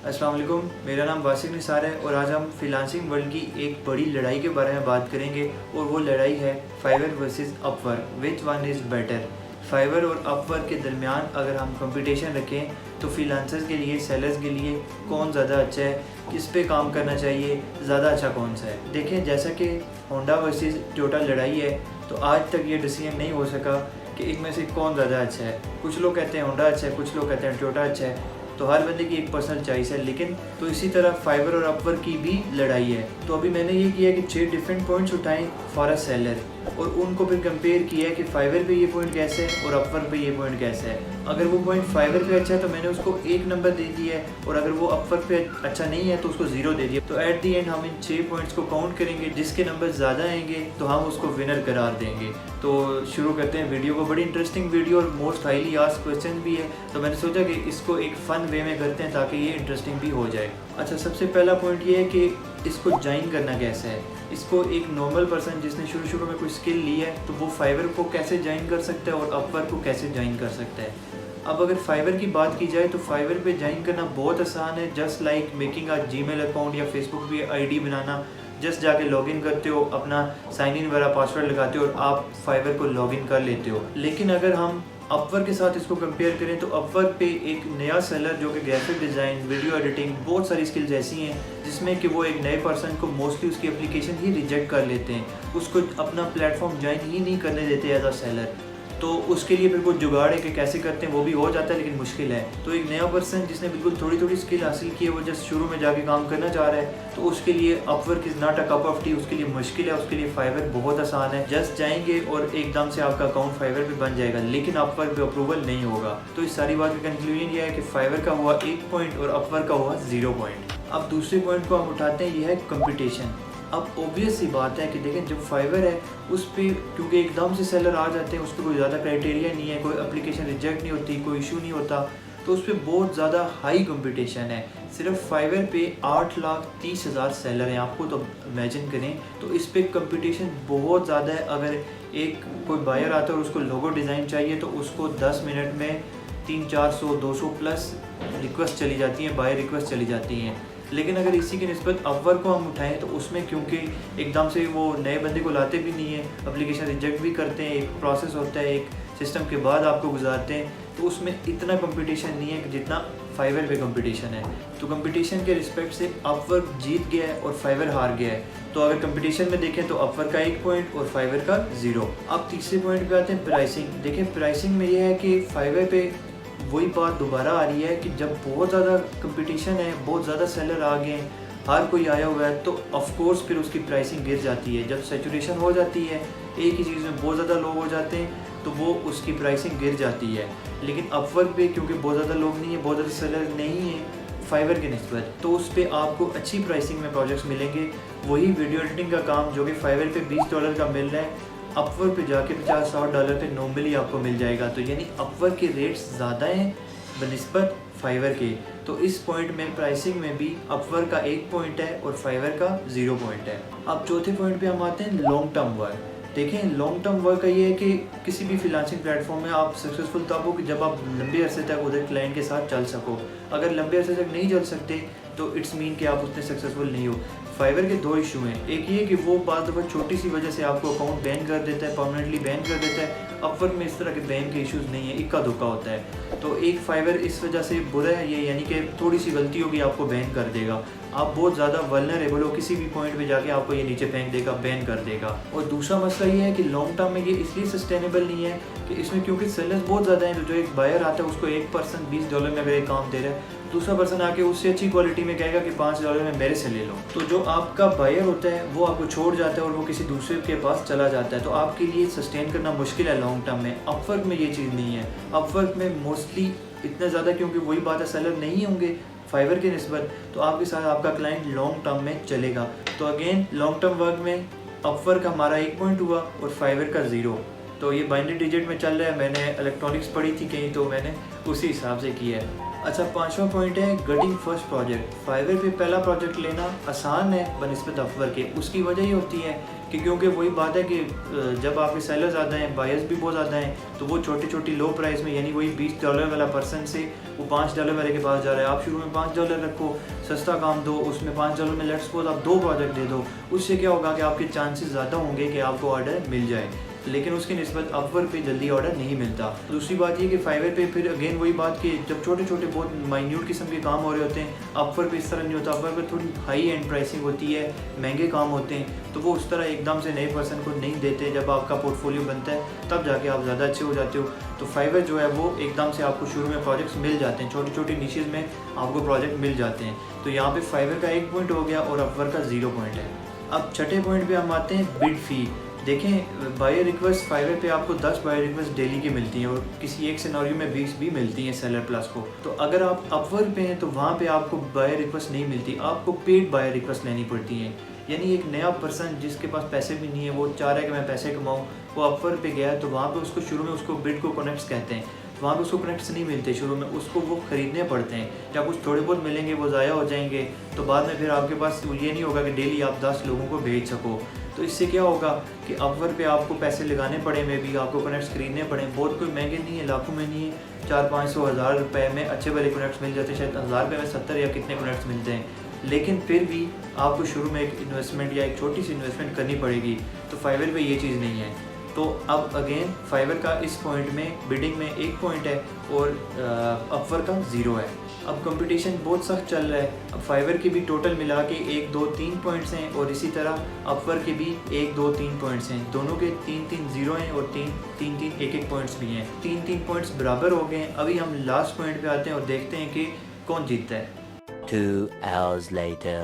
अस्सलाम वालेकुम, मेरा नाम वासिक निसार है और आज हम फ्रीलांसिंग वर्ल्ड की एक बड़ी लड़ाई के बारे में बात करेंगे और वो लड़ाई है Fiverr versus Upwork. Which one is better. Fiverr और अपवर्क के दरमियान अगर हम कंपटीशन रखें तो फ्रीलांसर्स के लिए, सेलर्स के लिए कौन ज़्यादा अच्छा है, किस पे काम करना चाहिए, ज़्यादा अच्छा कौन सा है। देखें, जैसा कि होंडा वर्सेस टोयोटा लड़ाई है तो आज तक ये डिसीजन नहीं हो सका कि इनमें से कौन ज़्यादा अच्छा है। कुछ लोग कहते हैं होंडा अच्छा है, कुछ लोग कहते हैं टोयोटा अच्छा है। तो हर बंदे की एक पर्सनल चॉइस है। लेकिन तो इसी तरह फाइवर और अपवर्क की भी लड़ाई है। तो अभी मैंने ये किया कि 6 डिफरेंट पॉइंट्स उठाएं फॉर अ सेलर और उनको फिर कंपेयर किया है कि फाइवर पे ये पॉइंट कैसे है और अपवर्क पे ये पॉइंट कैसे है। अगर वो पॉइंट फाइवर पे अच्छा है तो मैंने उसको 1 नंबर दे दिया है और अगर वो अपवर्क पे अच्छा नहीं है तो उसको 0 दे दिया। तो एट दी एंड हम इन 6 पॉइंट्स को काउंट करेंगे, जिसके नंबर ज़्यादा आएंगे तो हम उसको विनर करार देंगे। तो शुरू करते हैं वीडियो को। बड़ी इंटरेस्टिंग वीडियो और मोस्ट हाईली आस्क्ड क्वेश्चन भी है, तो मैंने सोचा कि इसको एक फ़न वे में करते हैं ताकि ये इंटरेस्टिंग भी हो जाए। अच्छा, सबसे पहला पॉइंट ये है कि इसको ज्वाइन करना कैसे है। इसको एक नॉर्मल पर्सन जिसने शुरू में कोई स्किल ली है तो वो फाइवर को कैसे ज्वाइन कर सकता है और अपवर्क को कैसे ज्वाइन कर सकता है। अब अगर फाइवर की बात की जाए तो फाइवर पे ज्वाइन करना बहुत आसान है। Just like making a Gmail account या फेसबुक पे आईडी बनाना। जस्ट जाके लॉगिन करते हो, अपना साइन इन वाला पासवर्ड लगाते हो और आप फाइवर को लॉगिन कर लेते हो। लेकिन अगर हम अपवर्क के साथ इसको कंपेयर करें तो अपवर्क पे एक नया सेलर जो कि ग्राफिक डिज़ाइन, वीडियो एडिटिंग, बहुत सारी स्किल्स ऐसी हैं जिसमें कि वो एक नए पर्सन को मोस्टली उसकी एप्लीकेशन ही रिजेक्ट कर लेते हैं, उसको अपना प्लेटफॉर्म ज्वाइन ही नहीं करने देते एज अ सेलर। तो उसके लिए फिर कुछ जुगाड़ है कि कैसे करते हैं, वो भी हो जाता है लेकिन मुश्किल है। तो एक नया पर्सन जिसने बिल्कुल थोड़ी स्किल हासिल की है, वो जस्ट शुरू में जाके काम करना चाह रहा है, तो उसके लिए Upwork is not a cup of T. उसके लिए मुश्किल है, उसके लिए फाइवर बहुत आसान है। जस्ट जाएंगे और एकदम से आपका अकाउंट फाइवर पे बन जाएगा, लेकिन अपवर्क पे अप्रूवल नहीं होगा। तो इस सारी बात का कंक्लूजन ये है कि फाइवर का हुआ 1 पॉइंट और अपवर्क का हुआ 0 पॉइंट। अब दूसरे पॉइंट को हम उठाते हैं, ये है कंपटीशन। अब ऑब्वियस सी बात है कि देखें, जब फाइवर है उस पर क्योंकि एकदम से सेलर आ जाते हैं, उस पर कोई ज़्यादा क्राइटेरिया नहीं है, कोई एप्लीकेशन रिजेक्ट नहीं होती, कोई इशू नहीं होता, तो उस पर बहुत ज़्यादा हाई कंपटीशन है। सिर्फ फाइवर पे 8,30,000 सेलर हैं, आपको तो इमेजिन करें। तो इस पर कंपटीशन बहुत ज़्यादा है। अगर एक कोई बायर आता है और उसको लोगो डिज़ाइन चाहिए तो उसको 10 मिनट में 300-400 200 प्लस रिक्वेस्ट चली जाती हैं, बायर रिक्वेस्ट चली जाती हैं। लेकिन अगर इसी की निस्बत अपवर्क को हम उठाएं तो उसमें क्योंकि एकदम से वो नए बंदे को लाते भी नहीं है, एप्लीकेशन रिजेक्ट भी करते हैं, एक प्रोसेस होता है, एक सिस्टम के बाद आपको गुजारते हैं, तो उसमें इतना कंपटीशन नहीं है कि जितना फाइवर पे कंपटीशन है। तो कंपटीशन के रिस्पेक्ट से अपवर्क जीत गया है और फाइवर हार गया है। तो अगर कंपटीशन में देखें तो अपवर्क का 1 पॉइंट और फाइवर का 0। अब तीसरे पॉइंट पे आते हैं, प्राइसिंग। देखें, प्राइसिंग में यह है कि फाइवर पे वही बात दोबारा आ रही है कि जब बहुत ज़्यादा कंपटीशन है, बहुत ज़्यादा सेलर आ गए हैं, हर कोई आया हुआ है, तो ऑफ कोर्स फिर उसकी प्राइसिंग गिर जाती है। जब सैचुरेशन हो जाती है, एक ही चीज़ में बहुत ज़्यादा लोग हो जाते हैं, तो वो उसकी प्राइसिंग गिर जाती है। लेकिन अपवर्क पे क्योंकि बहुत ज़्यादा लोग नहीं है, बहुत ज़्यादा सेलर नहीं है फाइवर के निस्बत, तो उस पर आपको अच्छी प्राइसिंग में प्रोजेक्ट्स मिलेंगे। वही वीडियो एडिटिंग का काम जो कि फाइवर पे $20 का मिल रहा है, अपवर्क पे जाके $50-60 पे नॉर्मली आपको मिल जाएगा। तो यानी अपवर्क के रेट्स ज़्यादा हैं बनिस्बत फाइवर के। तो इस पॉइंट में प्राइसिंग में भी अपवर्क का 1 पॉइंट है और फाइवर का 0 पॉइंट है। अब चौथे पॉइंट पे हम आते हैं, लॉन्ग टर्म वर्क। देखें, लॉन्ग टर्म वर्क का ये है कि किसी भी फ्रीलांसिंग प्लेटफॉर्म में आप सक्सेसफुल तब हो कि जब आप लंबे अरसे तक उधर क्लाइंट के साथ चल सको। अगर लंबे अरसे तक नहीं चल सकते तो इट्स मीन कि आप उतने सक्सेसफुल नहीं हो। फाइवर के 2 इशू हैं। एक ये कि वो बात दफ़ा छोटी सी वजह से आपको अकाउंट बैन कर देता है, परमानेंटली बैन कर देता है। अपवर्क में इस तरह के बैन के इश्यूज़ नहीं है, इक्का दुक्का होता है। तो एक फाइवर इस वजह से बुरा है ये, यानी कि थोड़ी सी गलती होगी आपको बैन कर देगा। आप बहुत ज़्यादा वल्नरेबल हो, किसी भी पॉइंट पे जाके आपको ये नीचे फेंक देगा, बैन कर देगा। और दूसरा मसला ये है कि लॉन्ग टर्म में ये इसलिए सस्टेनेबल नहीं है कि इसमें क्योंकि सेलर्स बहुत ज़्यादा हैं। तो जो एक बायर आता है उसको एक पर्सन $20 में अगर एक काम दे रहा है, दूसरा पर्सन आके उससे अच्छी क्वालिटी में कहेगा कि $5 में मेरे से ले लो। तो जो आपका बायर होता है वो आपको छोड़ जाता है और वो किसी दूसरे के पास चला जाता है। तो आपके लिए सस्टेन करना मुश्किल है लॉन्ग टर्म में। अपवर्क में ये चीज़ नहीं है। अपवर्क में मोस्टली इतना ज़्यादा, क्योंकि वही बात है, सेलर नहीं होंगे फाइवर के निस्बत, तो आपके साथ आपका क्लाइंट लॉन्ग टर्म में चलेगा। तो अगेन लॉन्ग टर्म वर्क में अपवर्क हमारा 1 पॉइंट हुआ और फाइवर का 0। तो ये बाइनरी डिजिट में चल रहा है। मैंने इलेक्ट्रॉनिक्स पढ़ी थी कहीं, तो मैंने उसी हिसाब से किया है। अच्छा, पांचवा पॉइंट है गेटिंग फर्स्ट प्रोजेक्ट। फाइवर पे पहला प्रोजेक्ट लेना आसान है बनिस्बत अपवर के। उसकी वजह ये होती है कि क्योंकि वही बात है कि जब आपके सेलर ज़्यादा हैं, बायर्स भी बहुत ज़्यादा हैं, तो वो छोटी छोटी लो प्राइस में, यानी वही $20 वाला पर्सन से वो $5 वाले के पास जा रहा है। आप शुरू में $5 रखो, सस्ता काम दो, उसमें $5 में लेट्स सपोज आप 2 प्रोजेक्ट दे दो। उससे क्या होगा कि आपके चांसेस ज़्यादा होंगे कि आपको ऑर्डर मिल जाए, लेकिन उसकी निस्बत अपवर पे जल्दी ऑर्डर नहीं मिलता। दूसरी बात ये कि फाइवर पे फिर अगेन वही बात कि जब छोटे छोटे बहुत माइन्यूट किस्म के काम हो रहे होते हैं, अपवर पे इस तरह नहीं होता। अपवर पे थोड़ी हाई एंड प्राइसिंग होती है, महंगे काम होते हैं, तो वो उस तरह एकदम से नए पर्सन को नहीं देते। जब आपका पोर्टफोलियो बनता है तब जाके आप ज़्यादा अच्छे हो जाते हो। तो फाइवर जो है वो एकदम से आपको शुरू में प्रोजेक्ट्स मिल जाते हैं, छोटी छोटी निशेज़ में आपको प्रोजेक्ट मिल जाते हैं। तो यहाँ पे फाइवर का 1 पॉइंट हो गया और अपवर का 0 पॉइंट है। अब छठे पॉइंट पे हम आते हैं बिड फ़ी। देखें, बायर रिक्वेस्ट फाइवर पे आपको 10 बायर रिक्वेस्ट डेली की मिलती हैं और किसी एक सिनेरियो में 20 भी मिलती हैं सेलर प्लस को। तो अगर आप अपवर पे हैं तो वहाँ पे आपको बायर रिक्वेस्ट नहीं मिलती, आपको पेड बायर रिक्वेस्ट लेनी पड़ती हैं। यानी एक नया पर्सन जिसके पास पैसे भी नहीं है, वो चाह रहा है कि मैं पैसे कमाऊँ, वो अपवर पे गया तो वहाँ पे उसको शुरू में उसको बिड को कनेक्ट्स कहते हैं, वहाँ पे उसको कनेक्ट्स नहीं मिलते शुरू में, उसको वो ख़रीदने पड़ते हैं। या कुछ थोड़े बहुत मिलेंगे वो ज़ाया हो जाएंगे, तो बाद में फिर आपके पास ये नहीं होगा कि डेली आप 10 लोगों को भेज सको। तो इससे क्या होगा कि अपवर पे आपको पैसे लगाने पड़े, में भी आपको कनेक्ट्स खरीदने पड़े। बहुत कोई महंगे नहीं है, लाखों में नहीं है, 400-500-1000 रुपये में अच्छे वाले कनेक्ट्स मिल जाते हैं। शायद 1000 रुपये में 70 या कितने कनेक्ट्स मिलते हैं, लेकिन फिर भी आपको शुरू में एक इन्वेस्टमेंट या एक छोटी सी इन्वेस्टमेंट करनी पड़ेगी। तो फाइवर पे ये चीज़ नहीं है। तो अब अगेन फाइवर का इस पॉइंट में बिडिंग में 1 पॉइंट है और अपवर का 0 है। अब कंपटीशन बहुत सख्त चल रहा है। अब फाइवर के भी टोटल मिला के 1, 2, 3 पॉइंट्स हैं और इसी तरह अपवर के भी 1, 2, 3 पॉइंट्स हैं। दोनों के 3-3 0 हैं और 3-3 1-1 पॉइंट्स भी हैं। 3-3 पॉइंट्स बराबर हो गए हैं। अभी हम लास्ट पॉइंट पे आते हैं और देखते हैं कि कौन जीतता है। 2 hours later.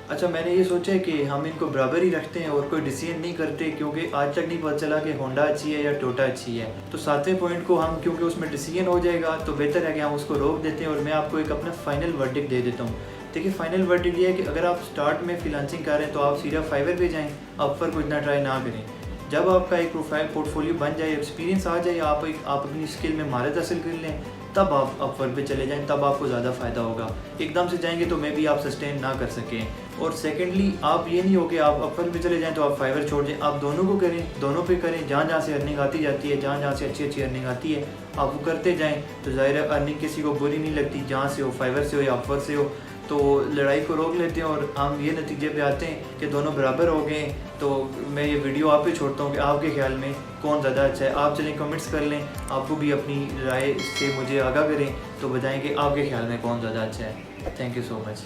अच्छा, मैंने ये सोचा है कि हम इनको बराबर ही रखते हैं और कोई डिसीजन नहीं करते, क्योंकि आज तक नहीं पता चला कि होंडा अच्छी है या टोटा अच्छी है। तो 7वें पॉइंट को हम, क्योंकि उसमें डिसीजन हो जाएगा, तो बेहतर है कि हम उसको रोक देते हैं और मैं आपको एक अपना फाइनल वर्डिक्ट दे देता हूँ। देखिए, फाइनल वर्डिक्ट ये है कि अगर आप स्टार्ट में फ्रीलांसिंग कर रहे हैं तो आप सीधा फाइवर पे जाएँ, अपवर को इतना ट्राई ना करें। जब आपका एक प्रोफाइल पोर्टफोलियो बन जाए, एक्सपीरियंस आ जाए, आप अपनी स्किल में महारत हासिल कर लें, तब आप अपवर पे चले जाएं, तब आपको ज़्यादा फ़ायदा होगा। एकदम से जाएंगे तो मे भी आप सस्टेन ना कर सकें। और सेकेंडली, आप ये नहीं हो कि आप अपवर पे चले जाएं तो आप फाइवर छोड़ दें। आप दोनों को करें, दोनों पे करें। जहाँ जहाँ से अर्निंग आती जाती है, जहाँ जहाँ से अच्छी अच्छी अर्निंग आती है, आप वो करते जाएँ, तो ज़ाहिर है अर्निंग किसी को बुरी नहीं लगती, जहाँ से हो, फाइवर से हो या अपवर से हो। तो लड़ाई को रोक लेते हैं और हम ये नतीजे पे आते हैं कि दोनों बराबर हो गए। तो मैं ये वीडियो आप पे छोड़ता हूँ कि आपके ख्याल में कौन ज़्यादा अच्छा है। आप चलें कमेंट्स कर लें, आपको भी अपनी राय से मुझे आगाह करें, तो बताएं कि आपके ख्याल में कौन ज़्यादा अच्छा है। Thank you so much.